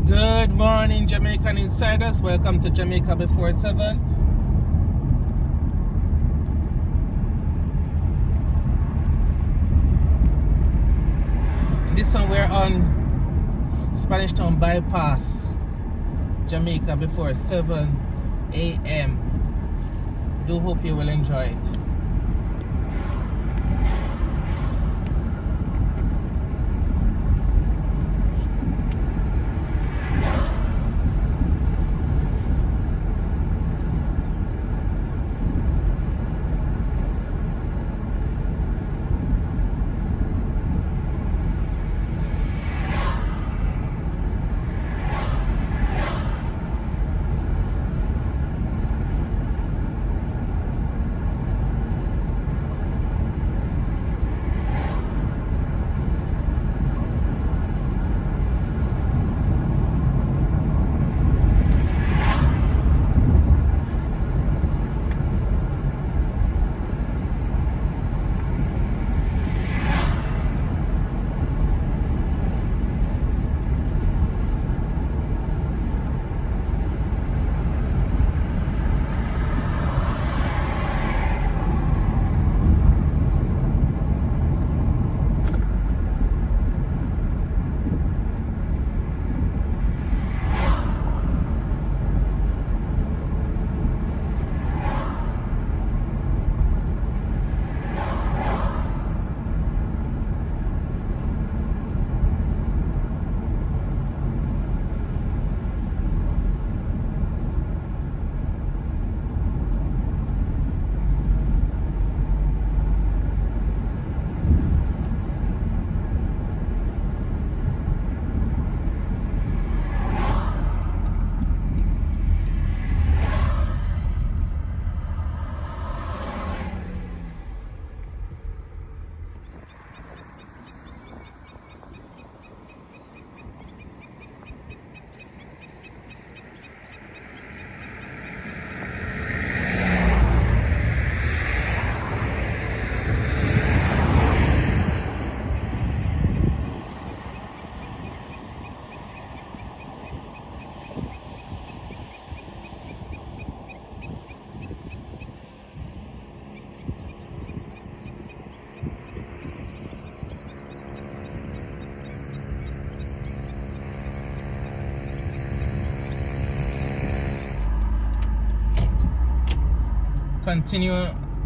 Good morning, Jamaican Insiders. Welcome to Jamaica Before 7. This one we're on Spanish Town Bypass, Jamaica Before 7 a.m. Do hope you will enjoy it.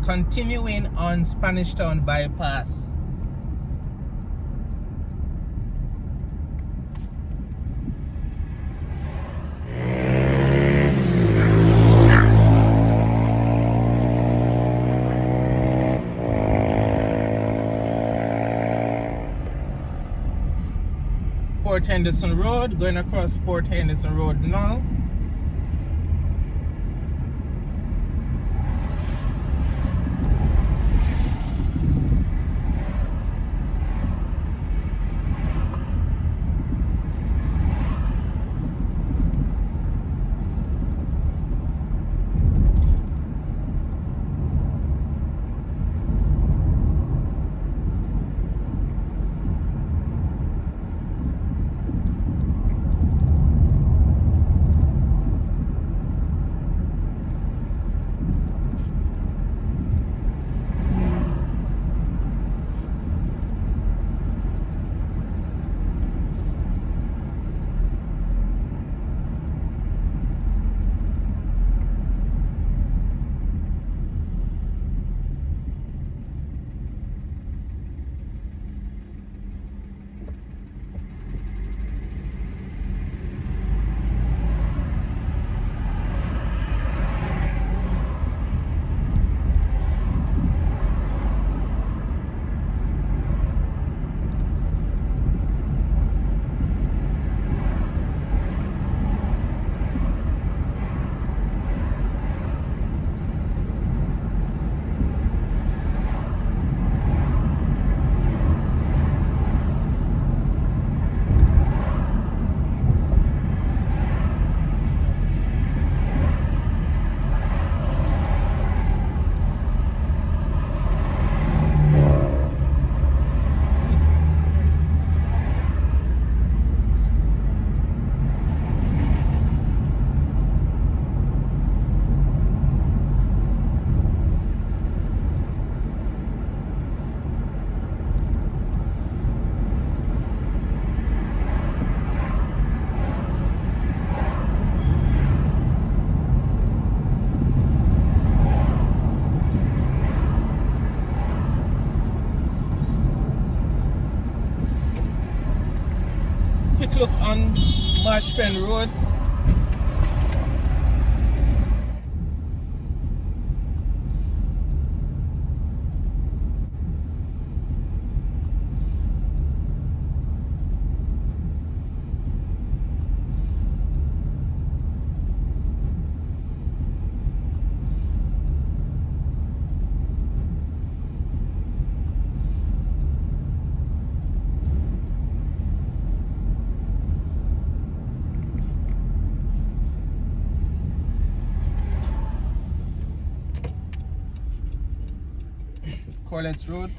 Continuing on Spanish Town Bypass. Port Henderson Road, going across Port Henderson Road now. quick look on Marchpen Road. Corlettes Road.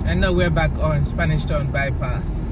And now we're back on Spanish Town Bypass.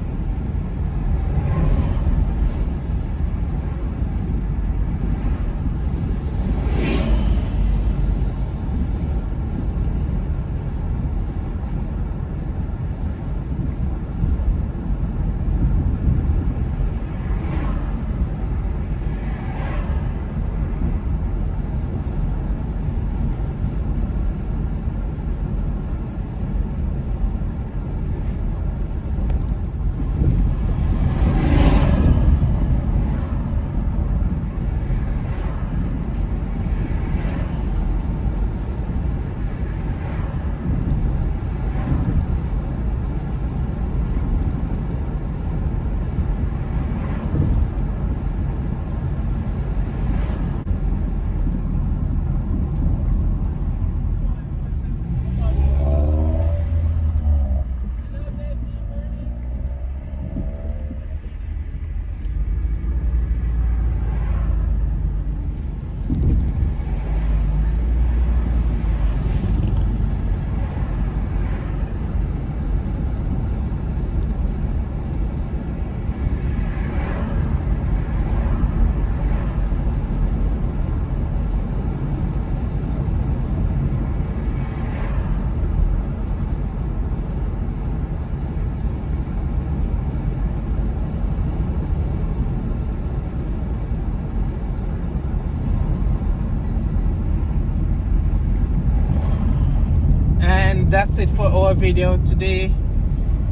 That's it for our video today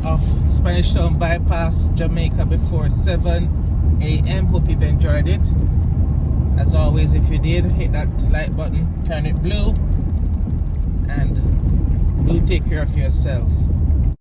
of Spanish Town Bypass, Jamaica before 7 a.m. Hope you've enjoyed it. As always, if you did, hit that like button, turn it blue, and do take care of yourself.